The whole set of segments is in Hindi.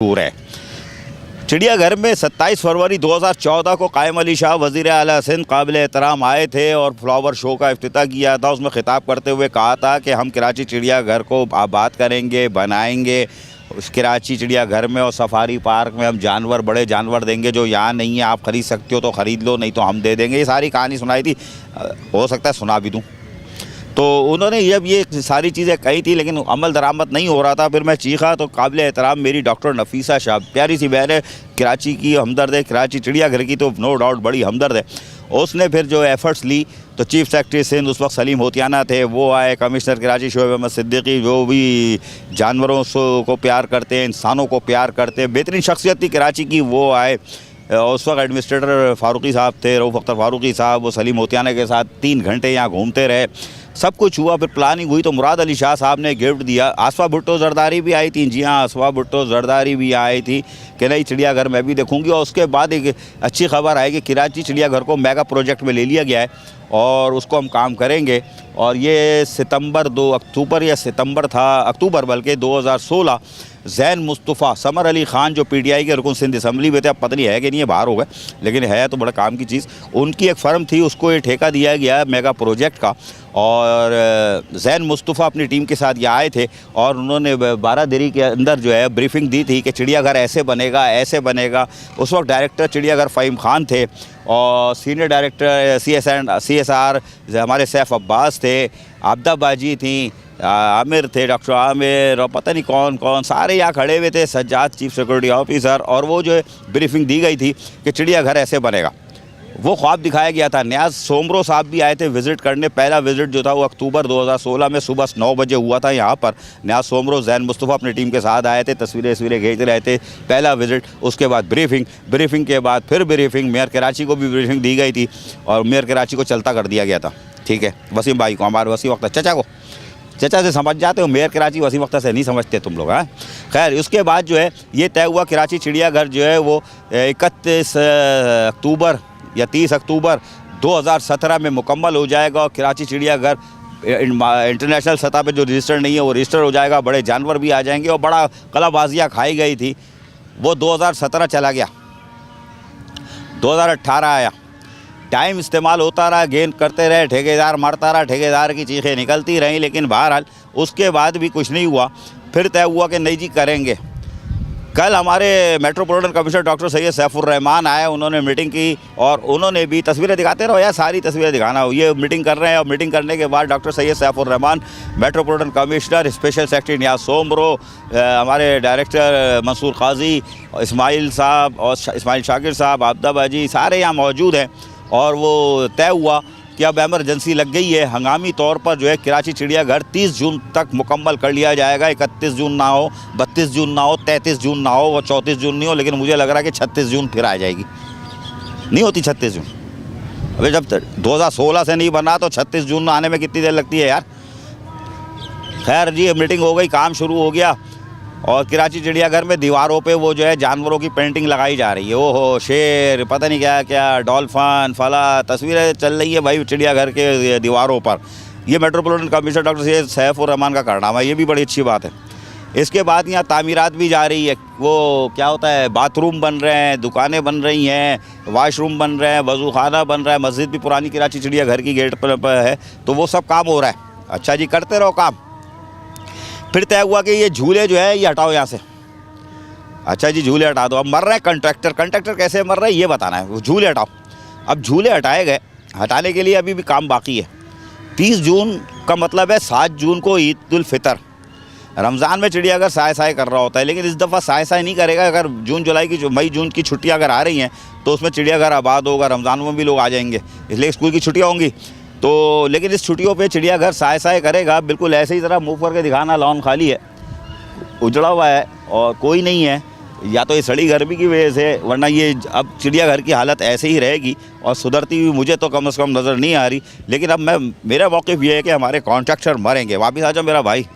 टूर है। चिड़ियाघर में 27 फरवरी 2014 को कायम अली शाह वज़ीर आला सिंध काबिल एहतराम आए थे और फ्लावर शो का इफ्तिताह किया था। उसमें ख़िताब करते हुए कहा था कि हम कराची चिड़ियाघर को आबाद करेंगे, बनाएंगे। उस कराची चिड़ियाघर में और सफारी पार्क में हम जानवर, बड़े जानवर देंगे जो यहाँ नहीं है। आप ख़रीद सकते हो तो ख़रीद लो, नहीं तो हम दे देंगे। ये सारी कहानी सुनाई थी, हो सकता है सुना भी दूँ। तो उन्होंने जब ये सारी चीज़ें कही थी लेकिन अमल दरामद नहीं हो रहा था, फिर मैं चीखा तो काबिल एहतराम मेरी डॉक्टर नफीसा शाह, प्यारी सी बहन है, कराची की हमदर्द है, कराची चिड़ियाघर की तो नो डाउट बड़ी हमदर्द है। उसने फिर जो एफ़र्ट्स ली तो चीफ़ सेक्रेटरी सिंध उस वक्त सलीम होतियाना थे, वो आए, कमिश्नर कराची शोएब अहमद सिद्दीकी जो भी जानवरों को प्यार करते हैं, इंसानों को प्यार करते हैं, बेहतरीन शख्सियत थी कराची की, वो आए। उस वक्त एडमिनिस्ट्रेटर फ़ारूकी साहब थे, रऊफ़ अख्तर फ़ारूकी साहब, वो सलीम होतियाना के साथ 3 घंटे यहाँ घूमते रहे। सब कुछ हुआ, फिर प्लानिंग हुई तो मुराद अली शाह साहब ने गिफ्ट दिया। आसफा भुट्टो जरदारी भी आई थी, जी हाँ, आसफा भुट्टो जरदारी भी आई थी कि नहीं चिड़ियाघर मैं भी देखूंगी। और उसके बाद एक अच्छी खबर आई कि कराची चिड़ियाघर को मेगा प्रोजेक्ट में ले लिया गया है और उसको हम काम करेंगे। और ये अक्टूबर या सितंबर था, अक्टूबर बल्कि 2016, ज़ैन मुस्तफ़ा, समर अली ख़ान जो PTI के रुकन सिंध असम्बली में थे, अब पता नहीं है कि नहीं है, बाहर हो गए, लेकिन है तो बड़ा काम की चीज़, उनकी एक फ़र्म थी, उसको ये ठेका दिया गया मेगा प्रोजेक्ट का। और ज़ैन मुस्तफ़ा अपनी टीम के साथ यहाँ आए थे और उन्होंने 12 दिरी के अंदर जो है ब्रीफिंग दी थी कि चिड़ियाघर ऐसे बनेगा, ऐसे बनेगा। उस वक्त डायरेक्टर चिड़ियाघर फ़हीम खान थे और सीनियर डायरेक्टर CSR हमारे सैफ अब्बास थे, आबदा बाजी थी, आमिर थे, डॉक्टर आमिर, और पता नहीं कौन कौन सारे यहाँ खड़े हुए थे, सज्जाद चीफ सिक्योरिटी ऑफिसर। और वो जो है ब्रीफिंग दी गई थी कि चिड़ियाघर ऐसे बनेगा, वो ख्वाब दिखाया गया था। न्याज सोमरो साहब भी आए थे विज़िट करने। पहला विज़िट जो था वो अक्टूबर 2016 में सुबह 9 बजे हुआ था यहाँ पर। न्याज सोमरो, ज़ैन मुस्तफ़ा अपनी टीम के साथ आए थे, तस्वीरें खींच रहे थे। पहला विज़िट, उसके बाद ब्रीफिंग के बाद फिर ब्रीफिंग, मेयर कराची को भी ब्रीफिंग दी गई थी और मेयर कराची को चलता कर दिया गया था। ठीक है, वसीम भाई को, हमारे वसीम अख्तर चचा को, चचा से समझ जाते हो, मेयर कराची वसीम अख्तर से नहीं समझते तुम लोग। हाँ, खैर उसके बाद जो है ये तय हुआ कराची चिड़ियाघर जो है वो 31 अक्टूबर या 30 अक्टूबर 2017 में मुकम्मल हो जाएगा। और कराची चिड़ियाघर इंटरनेशनल सतह पे जो रजिस्टर नहीं है वो रजिस्टर हो जाएगा, बड़े जानवर भी आ जाएंगे। और बड़ा कलाबाजियाँ खाई गई थी, वो 2017 चला गया, 2018 आया, टाइम इस्तेमाल होता रहा, गेंद करते रहे, ठेकेदार मारता रहा, ठेकेदार की चीखें निकलती रहीं, लेकिन बहरहाल उसके बाद भी कुछ नहीं हुआ। फिर तय हुआ कि नहीं जी करेंगे। कल हमारे metropolitan commissioner doctor Syed Saifur Rahman आए, उन्होंने मीटिंग की और उन्होंने भी, तस्वीरें दिखाते रहो यार, सारी तस्वीरें दिखाना हो, ये मीटिंग कर रहे हैं। और मीटिंग करने के बाद doctor Syed Saifur Rahman, metropolitan commissioner, special secretary Niaz Soomro, हमारे डायरेक्टर मंसूर काजी, इस्माइल साहब और इस्माइल शाकिर साहब, आबदा बाजी, सारे यहाँ मौजूद हैं। और वो तय हुआ कि अब एमरजेंसी लग गई है, हंगामी तौर पर जो है कराची चिड़ियाघर 30 जून तक मुकम्मल कर लिया जाएगा। 31 जून ना हो, 32 जून ना हो, 33 जून ना हो, और 34 जून नहीं हो, लेकिन मुझे लग रहा है कि 36 जून फिर आ जाएगी। नहीं होती 36 जून, अभी जब 2016 से नहीं बना तो 36 जून आने में कितनी देर लगती है यार। खैर जी, मीटिंग हो गई, काम शुरू हो गया और कराची चिड़ियाघर में दीवारों पे वो जो है जानवरों की पेंटिंग लगाई जा रही है। ओहो, शेर, पता नहीं क्या क्या, डॉल्फिन, फला, तस्वीरें चल रही है भाई चिड़ियाघर के दीवारों पर। ये metropolitan commissioner doctor Syed Saifur Rahman का कारनामा है, ये भी बड़ी अच्छी बात है। इसके बाद यहाँ तामीरात भी जा रही है, वो क्या होता है, बाथरूम बन रहे हैं, दुकानें बन रही हैं, वाशरूम बन रहे हैं, वज़ू खाना बन रहा है, मस्जिद भी पुरानी कराची चिड़ियाघर की गेट पर है, तो वो सब काम हो रहा है। अच्छा जी, करते रहो काम। फिर तय हुआ कि ये झूले जो है ये हटाओ यहाँ से। अच्छा जी, झूले हटा दो। अब मर रहे हैं कंट्रैक्टर कैसे मर रहे हैं ये बताना है, वो झूले हटाओ। अब झूले हटाए गए, हटाने के लिए अभी भी काम बाकी है। 30 जून का मतलब है 7 जून को ईद उल फितर। रमज़ान में चिड़ियाघर साय कर रहा होता है, लेकिन इस दफ़ा साय नहीं करेगा। अगर मई जून की छुट्टियाँ अगर आ रही हैं तो उसमें चिड़ियाघर आबाद होगा, रमज़ान में भी लोग आ जाएंगे, इसलिए स्कूल की छुट्टियाँ होंगी तो। लेकिन इस छुट्टियों पे चिड़ियाघर साय करेगा, बिल्कुल ऐसे ही ज़रा मूव करके दिखाना, लॉन खाली है, उजड़ा हुआ है और कोई नहीं है, या तो ये सड़ी गर्मी की वजह से, वरना ये अब चिड़ियाघर की हालत ऐसे ही रहेगी और सुधरती हुई मुझे तो कम से कम नज़र नहीं आ रही। लेकिन अब मेरा मौक़िफ़ ये है कि हमारे कॉन्ट्रैक्टर मरेंगे। वापस आ जाओ मेरा भाई।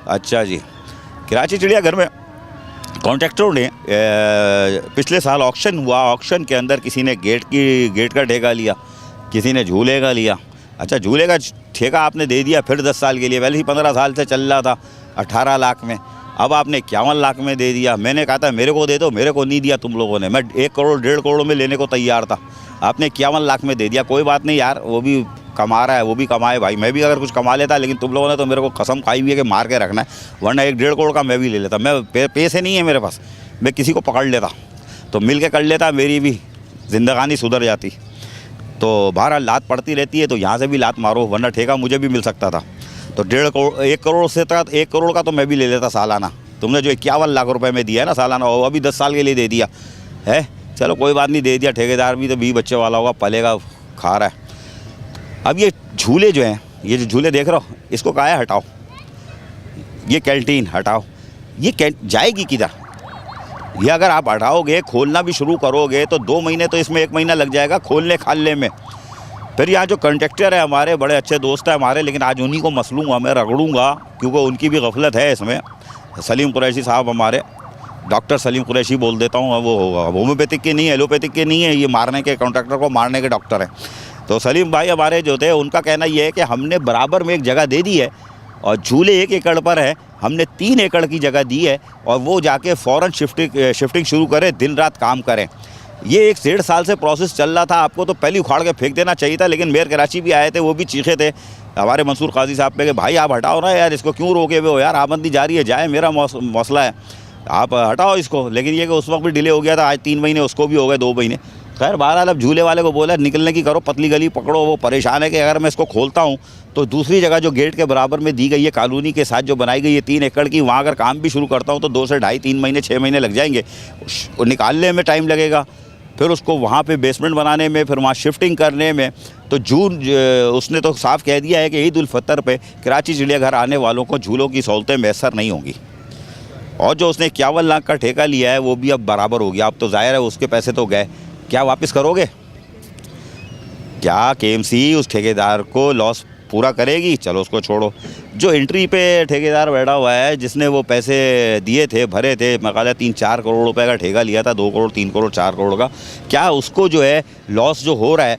अच्छा जी, कराची चिड़ियाघर में कॉन्ट्रैक्टरों ने पिछले साल ऑक्शन हुआ, ऑक्शन के अंदर किसी ने गेट का ठेका लिया, किसी ने झूले का लिया। अच्छा, झूले का ठेका आपने दे दिया फिर 10 साल के लिए, पहले ही 15 साल से चल रहा था 18 लाख में, अब आपने 51 लाख में दे दिया। मैंने कहा था मेरे को दे दो, मेरे को नहीं दिया तुम लोगों ने। मैं 1 करोड़ 1.5 करोड़ में लेने को तैयार था, आपने 51 लाख में दे दिया। कोई बात नहीं यार, वो भी कमा रहा है, वो भी कमाए भाई, मैं भी अगर कुछ कमा लेता, लेकिन तुम लोगों ने तो मेरे को कसम खाई हुई है कि मार के रखना है, वरना 1-1.5 करोड़ का मैं भी ले लेता। मैं पैसे नहीं है मेरे पास, मैं किसी को पकड़ लेता, तो मिल के कर लेता, मेरी भी ज़िंदगानी सुधर जाती। तो बहरहाल लात पड़ती रहती है, तो यहाँ से भी लात मारो, वरना ठेका मुझे भी मिल सकता था। तो 1.5 करोड़ 1 करोड़ से तक 1 करोड़ का तो मैं भी ले लेता सालाना। तुमने जो 51 लाख रुपए में दिया है ना सालाना, वो अभी 10 साल के लिए दे दिया है। चलो कोई बात नहीं, दे दिया। ठेकेदार भी तो 20 बच्चे वाला होगा, पलेगा, खा रहा है। अब ये झूले जो हैं, ये जो झूले देख रहे हो, इसको कहा है हटाओ, ये कैंटीन हटाओ। ये जाएगी किधर? ये अगर आप हटाओगे, खोलना भी शुरू करोगे तो 2 महीने तो इसमें 1 महीना लग जाएगा खोलने खालने में। फिर यहाँ जो कंट्रैक्टर है हमारे, बड़े अच्छे दोस्त हैं हमारे, लेकिन आज उन्हीं को मसलूँगा, मैं रगड़ूंगा, क्योंकि उनकी भी गफलत है इसमें। सलीम कुरैशी साहब हमारे, डॉक्टर सलीम कुरैशी बोल देता हूँ, वो होम्योपैथिक के नहीं है, एलोपैथिक के नहीं है, ये मारने के, कॉन्ट्रैक्टर को मारने के डॉक्टर हैं। तो सलीम भाई हमारे जो थे, उनका कहना ये है कि हमने बराबर में एक जगह दे दी है और झूले 1 एकड़ पर है, हमने 3 एकड़ की जगह दी है, और वो जाके फ़ौरन शिफ्टिंग शुरू करें, दिन रात काम करें। ये 1-1.5 साल से प्रोसेस चल रहा था, आपको तो पहले उखाड़ के फेंक देना चाहिए था। लेकिन मेयर कराची भी आए थे, वो भी चीखे थे हमारे मंसूर काजी साहब पे कि भाई आप हटाओ ना यार, इसको क्यों रोके हुए हो यार, आबंदी जारी है, जाए, मेरा मसला है, आप हटाओ इसको। लेकिन ये कि उस वक्त भी डिले हो गया था, आज 3 महीने, उसको भी हो गए 2 महीने। खैर बहरहाल अब झूले वाले को बोला निकलने की करो, पतली गली पकड़ो। वो परेशान है कि अगर मैं इसको खोलता हूँ तो दूसरी जगह जो गेट के बराबर में दी गई है, कॉलोनी के साथ जो बनाई गई है 3 एकड़ की, वहाँ अगर काम भी शुरू करता हूँ तो 2 से ढाई 3 महीने 6 महीने लग जाएंगे, निकालने में टाइम लगेगा, फिर उसको वहाँ पे बेसमेंट बनाने में, फिर वहाँ शिफ्टिंग करने में। तो उसने तो साफ कह दिया है कि ईद उल फितर पे कराची चिड़ियाघर आने वालों को झूलों की सहूलतें मैसर नहीं होंगी। और जो उसने 51 लाख का ठेका लिया है वो भी अब बराबर हो गया। अब तो ज़ाहिर है उसके पैसे तो गए, क्या वापस करोगे? क्या केएमसी उस ठेकेदार को लॉस पूरा करेगी? चलो उसको छोड़ो। जो एंट्री पे ठेकेदार बैठा हुआ है, जिसने वो पैसे दिए थे, भरे थे, मकाला 3-4 करोड़ रुपए का ठेका लिया था, 2 करोड़ 3 करोड़ 4 करोड़ का, क्या उसको जो है लॉस जो हो रहा है,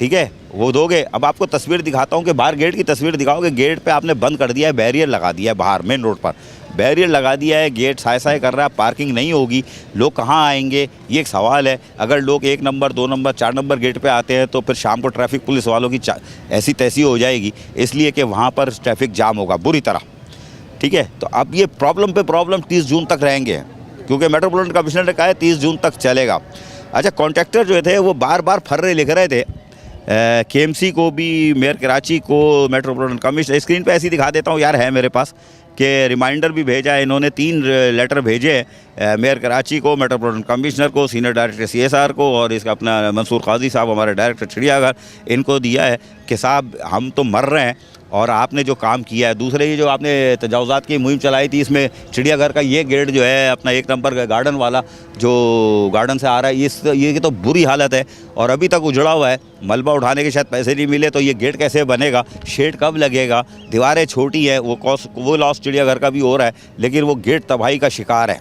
ठीक है, वो दोगे? अब आपको तस्वीर दिखाता हूँ कि बाहर गेट की तस्वीर दिखाओगे, गेट पे आपने बंद कर दिया है, बैरियर लगा दिया है, बाहर मेन रोड पर बैरियर लगा दिया है, गेट साय कर रहा है, पार्किंग नहीं होगी, लोग कहाँ आएंगे, ये एक सवाल है। अगर लोग 1 नंबर 2 नंबर 4 नंबर गेट पे आते हैं तो फिर शाम को ट्रैफिक पुलिस वालों की ऐसी तैसी हो जाएगी, इसलिए कि वहाँ पर ट्रैफिक जाम होगा बुरी तरह, ठीक है। तो अब ये प्रॉब्लम पे प्रॉब्लम 30 जून तक रहेंगे, क्योंकि मेट्रोपॉलिटन कमिश्नर ने कहा है 30 जून तक चलेगा। अच्छा, कॉन्ट्रैक्टर जो थे वो बार बार फर्रे लिख रहे थे, केएमसी को भी, मेयर कराची को, मेट्रोपॉलिटन कमिश्नर। स्क्रीन पे ऐसे ही दिखा देता हूँ यार, है मेरे पास, कि रिमाइंडर भी भेजा है इन्होंने, 3 लेटर भेजे हैं मेयर कराची को, मेट्रोपॉलिटन कमिश्नर को, सीनियर डायरेक्टर CSR को, और इसका अपना मंसूर काजी साहब हमारे डायरेक्टर चिड़ियाघर, इनको दिया है कि साहब हम तो मर रहे हैं और आपने जो काम किया है। दूसरे ये जो आपने तजावुज़ात की मुहिम चलाई थी, इसमें चिड़ियाघर का ये गेट जो है अपना 1 नंबर गार्डन वाला, जो गार्डन से आ रहा है, ये तो बुरी हालत है और अभी तक उजड़ा हुआ है। मलबा उठाने के शायद पैसे नहीं मिले, तो ये गेट कैसे बनेगा, शेड कब लगेगा, दीवारें छोटी हैं, वो लॉस चिड़ियाघर का भी हो रहा है, लेकिन वो गेट तबाही का शिकार है।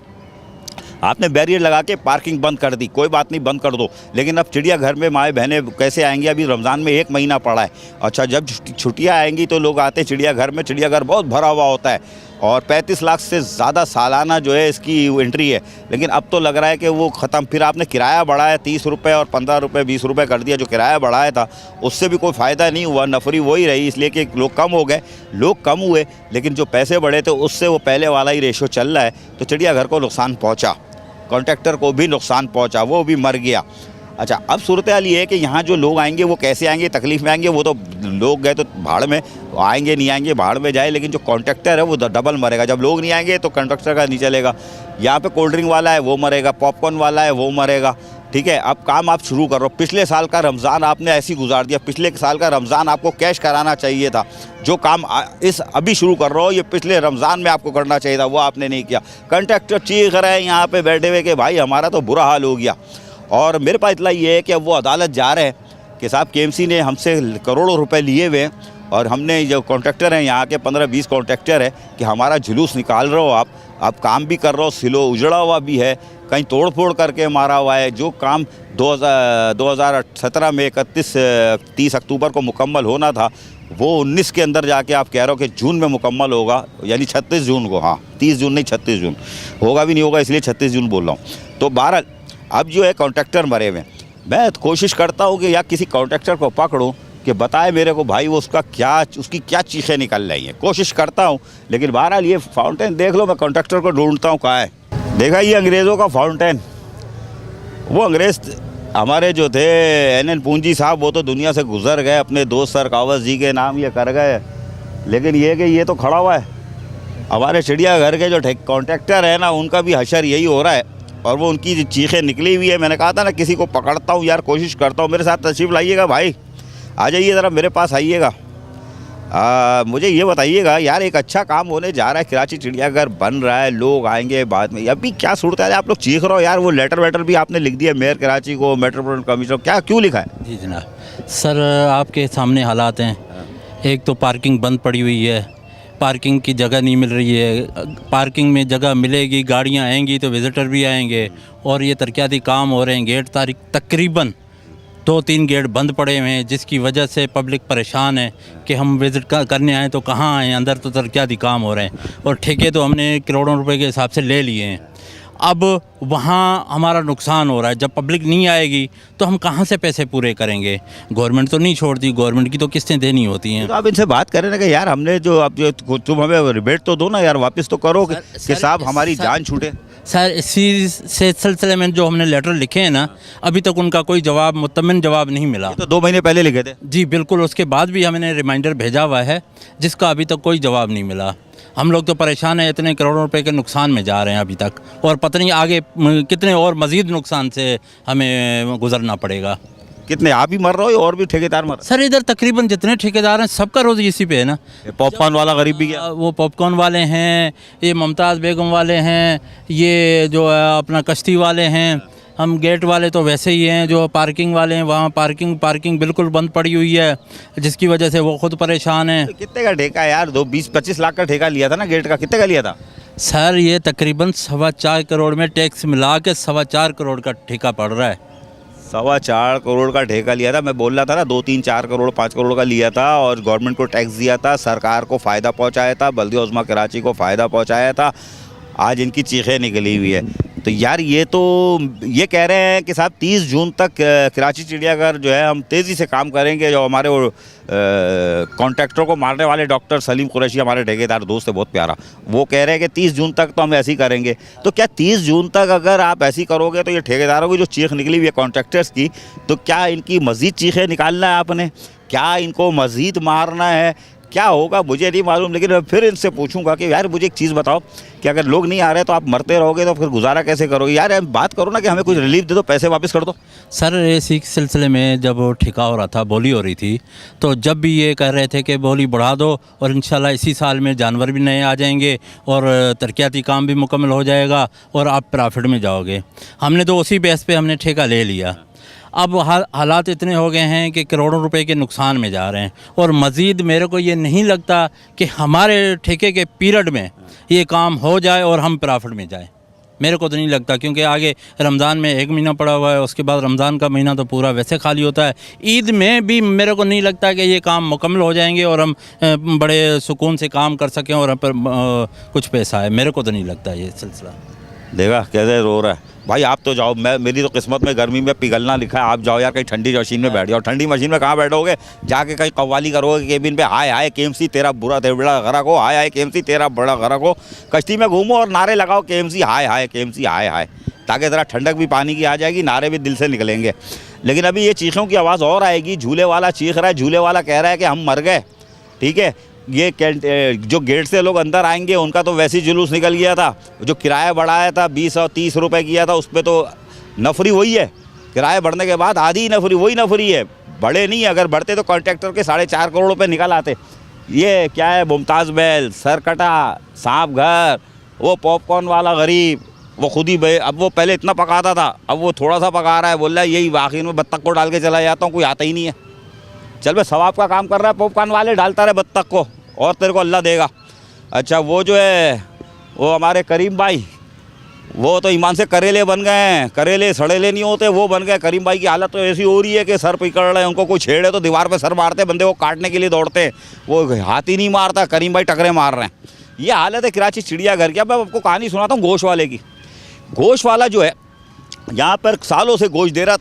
आपने बैरियर लगा के पार्किंग बंद कर दी, कोई बात नहीं, बंद कर दो, लेकिन अब चिड़ियाघर में माएँ बहनें कैसे आएंगी? अभी रमज़ान में 1 महीना पड़ा है। अच्छा, जब छुट्टियाँ आएंगी तो लोग आते हैं चिड़ियाघर में, चिड़ियाघर बहुत भरा हुआ होता है और 35 लाख से ज़्यादा सालाना जो है इसकी एंट्री है। लेकिन अब तो लग रहा है कि वो ख़त्म। फिर आपने किराया बढ़ाया 30 रुपये और 15 रुपये 20 रुपये कर दिया, जो किराया बढ़ाया था उससे भी कोई फ़ायदा नहीं हुआ, नफरी वही रही, इसलिए कि लोग कम हो गए, लोग कम हुए, लेकिन जो पैसे बढ़े थे उससे वो पहले वाला ही रेशो चल रहा है। तो चिड़ियाघर को नुकसान पहुँचा, कॉन्ट्रैक्टर को भी नुकसान पहुंचा, वो भी मर गया। अच्छा, अब सूरत हाल ये है कि यहाँ जो लोग आएंगे वो कैसे आएंगे, तकलीफ़ में आएंगे? वो तो लोग गए तो भाड़ में आएंगे, नहीं आएंगे भाड़ में जाए, लेकिन जो कॉन्ट्रैक्टर है वो डबल मरेगा। जब लोग नहीं आएंगे तो कॉन्ट्रैक्टर का नहीं चलेगा। यहाँ पे कोल्ड ड्रिंक वाला है वो मरेगा, पॉपकॉर्न वाला है वो मरेगा, ठीक है। अब काम आप शुरू करो। पिछले साल का रमज़ान आपने ऐसे ही गुजार दिया, पिछले साल का रमज़ान आपको कैश कराना चाहिए था। जो काम अभी शुरू कर रहे हो ये पिछले रमज़ान में आपको करना चाहिए था, वो आपने नहीं किया। कॉन्ट्रैक्टर चीख रहे हैं यहाँ पे बैठे हुए कि भाई हमारा तो बुरा हाल हो गया। और मेरे पास इतना ये है कि अब वो अदालत जा रहे हैं कि साहब केएमसी ने हमसे करोड़ों रुपए लिए हुए और हमने जो कॉन्ट्रैक्टर हैं यहाँ के 15-20 कॉन्ट्रैक्टर है कि हमारा जुलूस निकाल रहे हो आप काम भी कर रहे हो, सिलो उजड़ा हुआ भी है, कहीं तोड़ फोड़ करके मारा हुआ है। जो काम 2017 में 30 अक्टूबर को मुकम्मल होना था वो 19 के अंदर जाके आप कह रहे हो कि जून में मुकम्मल होगा, यानी 36 जून को, हाँ 30 जून नहीं 36 जून, होगा भी नहीं होगा, इसलिए 36 जून बोल रहा हूँ। तो बहरहाल अब जो है कॉन्ट्रैक्टर मरे हुए, मैं कोशिश करता हूँ कि या किसी कॉन्ट्रैक्टर को पकड़ूँ कि बताए मेरे को भाई वो उसकी क्या चीखें निकल रही हैं, कोशिश करता हूँ। लेकिन बहरहाल ये फाउंटेन देख लो, मैं कॉन्ट्रैक्टर को ढूंढता हूँ कहाँ है। देखा ये अंग्रेज़ों का फाउंटेन, वो अंग्रेज़ हमारे जो थे एन पूंजी साहब, वो तो दुनिया से गुजर गए, अपने दोस्त सर कावस जी के नाम ये कर गए। लेकिन ये कि ये तो खड़ा हुआ है। हमारे चिड़ियाघर के जो कॉन्ट्रैक्टर है ना, उनका भी हशर यही हो रहा है, और वो उनकी चीखें निकली हुई है। मैंने कहा था ना किसी को पकड़ता हूँ यार, कोशिश करता हूँ। मेरे साथ तशरीफ़ लाइएगा भाई, आ जाइए ज़रा मेरे पास आइएगा। मुझे ये बताइएगा यार, एक अच्छा काम होने जा रहा है, कराची चिड़ियाघर बन रहा है, लोग आएंगे बाद में, अभी क्या सूरत है? आप लोग चीख रहे हो यार। वो लेटर वेटर भी आपने लिख दिया मेयर कराची को, मेट्रोपॉलिटन कमिश्नर, क्या क्यों लिखा है? जी जनाब, सर आपके सामने हालात हैं। एक तो पार्किंग बंद पड़ी हुई है, पार्किंग की जगह नहीं मिल रही है। पार्किंग में जगह मिलेगी, गाड़ियाँ आएंगी तो विज़िटर भी आएंगे, और ये तरक्याती काम हो रहे हैं। गेट तकरीबन 2-3 गेट बंद पड़े हुए हैं, जिसकी वजह से पब्लिक परेशान है कि हम विज़िट करने आएँ तो कहाँ आएँ, अंदर तो तरक्याती काम हो रहे हैं, और ठेके तो हमने करोड़ों रुपए के हिसाब से ले लिए हैं। अब वहाँ हमारा नुकसान हो रहा है। जब पब्लिक नहीं आएगी तो हम कहाँ से पैसे पूरे करेंगे? गवर्नमेंट तो नहीं छोड़ती, गवर्नमेंट की तो किस्तें देनी होती हैं। तो आप इनसे बात करें ना कि यार हमने जो अब जो तुम हमें रिबेट तो दो ना यार, वापस तो करो कि साहब हमारी जान छूटे। सर इसी से सिलसिले में जो हमने लेटर लिखे हैं ना, अभी तक उनका कोई जवाब, मुतमिन जवाब नहीं मिला। तो 2 महीने पहले लिखे थे। जी बिल्कुल, उसके बाद भी हमने रिमाइंडर भेजा हुआ है, जिसका अभी तक कोई जवाब नहीं मिला। हम लोग तो परेशान हैं, इतने करोड़ों रुपए के नुकसान में जा रहे हैं अभी तक, और पता नहीं आगे कितने और मज़ीद नुकसान से हमें गुजरना पड़ेगा। कितने आप ही मर रहे हो और भी ठेकेदार मर? सर इधर तकरीबन जितने ठेकेदार हैं सबका रोज़ इसी पे है ना। पॉपकॉर्न वाला गरीब भी गया। वो पॉपकॉर्न वाले हैं, ये मुमताज़ बेगम वाले हैं, ये जो है अपना कश्ती वाले हैं, हम गेट वाले तो वैसे ही हैं, जो पार्किंग वाले हैं वहाँ पार्किंग बिल्कुल बंद पड़ी हुई है, जिसकी वजह से वो खुद परेशान हैं। कितने का ठेका है यार? 20-25 लाख का ठेका लिया था ना गेट का, कितने का लिया था? सर ये तकरीबन 4.25 करोड़ में टैक्स मिला के 4.25 करोड़ का ठेका पड़ रहा है। 4.25 करोड़ का ठेका लिया था। मैं बोल रहा था ना 2-3-4 करोड़ 5 करोड़ का लिया था, और गवर्नमेंट को टैक्स दिया था, सरकार को फ़ायदा पहुंचाया था, बल्दिया उज़्मा कराची को फ़ायदा पहुंचाया था। आज इनकी चीखें निकली हुई है। तो यार ये कह रहे हैं कि साहब 30 जून तक कराची चिड़ियाघर जो है हम तेज़ी से काम करेंगे। जो हमारे वो कॉन्ट्रैक्टर को मारने वाले डॉक्टर सलीम कुरैशी, हमारे ठेकेदार दोस्त है बहुत प्यारा, वो कह रहे हैं कि 30 जून तक तो हम ऐसे ही करेंगे। तो क्या 30 जून तक अगर आप ऐसे ही करोगे तो ये ठेकेदारों की जो चीख निकली हुई है कॉन्ट्रैक्टर्स की, तो क्या इनकी मज़ीद चीखें निकालना है आपने? क्या इनको मज़ीद मारना है? क्या होगा मुझे नहीं मालूम। लेकिन मैं फिर इनसे पूछूंगा कि यार मुझे एक चीज़ बताओ कि अगर लोग नहीं आ रहे तो आप मरते रहोगे तो फिर गुजारा कैसे करोगे? यार बात करो ना कि हमें कुछ रिलीफ दे दो, पैसे वापस कर दो। सर इसी सिलसिले में जब ठेका हो रहा था, बोली हो रही थी, तो जब भी ये कह रहे थे कि बोली बढ़ा दो और इंशाल्लाह इसी साल में जानवर भी नए आ जाएंगे और तरक्याती काम भी मुकम्मल हो जाएगा और आप प्रॉफिट में जाओगे। हमने तो उसी बेस पे हमने ठेका ले लिया। अब हालात इतने हो गए हैं कि करोड़ों रुपए के नुकसान में जा रहे हैं, और मज़ीद मेरे को ये नहीं लगता कि हमारे ठेके के पीरियड में ये काम हो जाए और हम प्रॉफिट में जाए। मेरे को तो नहीं लगता, क्योंकि आगे रमज़ान में 1 महीना पड़ा हुआ है, उसके बाद रमज़ान का महीना तो पूरा वैसे खाली होता है। ईद में भी मेरे को नहीं लगता कि ये काम मुकम्मल हो जाएंगे और हम बड़े सुकून से काम कर सकें और कुछ पैसा है। मेरे को तो नहीं लगता ये सिलसिला। देखा कैसे रो रहा है भाई। आप तो जाओ, मेरी तो किस्मत में गर्मी में पिघलना लिखा है। आप जाओ यार कहीं ठंडी मशीन में बैठ जाओ। ठंडी मशीन में कहाँ बैठोगे? जाके कहीं कव्वाली करोगे केबिन पे, हाय हाय केएमसी तेरा बुरा बड़ा गरक हो, हाय हाय केएमसी तेरा बड़ा गरक हो। कश्ती में घूमो और नारे लगाओ केएमसी हाय हाय, केएमसी हाय हाय, ताकि ज़रा ठंडक भी पानी की आ जाएगी, नारे भी दिल से निकलेंगे। लेकिन अभी ये चीखों की आवाज़ और आएगी। झूले वाला चीख रहा है, झूले वाला कह रहा है कि हम मर गए। ठीक है, ये जो गेट से लोग अंदर आएंगे उनका तो वैसे ही जुलूस निकल गया था। जो किराया बढ़ाया था 20 और 30 रुपए किया था, उस पर तो नफरी वही है। किराया बढ़ने के बाद आधी नफरी वही नफरी है, बढ़े नहीं। अगर बढ़ते तो कॉन्ट्रैक्टर के 4.5 करोड़ रुपए निकल आते। ये क्या है, मुमताज़ बैल, सरकटा, सांप घर, वो पॉपकॉर्न वाला गरीब, वो खुद ही अब वो पहले इतना पकाता था, अब वो थोड़ा सा पका रहा है। बोल रहा है यही आखिर में बत्तख को डाल के चला जाता हूँ, कोई आता ही नहीं है। चल भाई सवाब का काम कर रहा है, पॉपकॉर्न वाले डालता रहे बत्तख को और तेरे को अल्लाह देगा। अच्छा वो जो है वो हमारे करीम भाई, वो तो ईमान से करेले बन गए हैं, करेले सड़ेले नहीं होते वो बन गए। करीम भाई की हालत तो ऐसी हो रही है कि सर पकड़ रहे हैं, उनको कोई छेड़े तो दीवार पे सर मारते, बंदे को काटने के लिए दौड़ते हैं, वो हाथ ही नहीं मारता, करीम भाई टकरे मार रहे हैं। ये हालत है कराची चिड़ियाघर की। अब मैं आपको कहानी सुनाता हूँ गोश्त वाले की। गोश्त वाला जो है यहाँ पर सालों से गोश्त दे रहा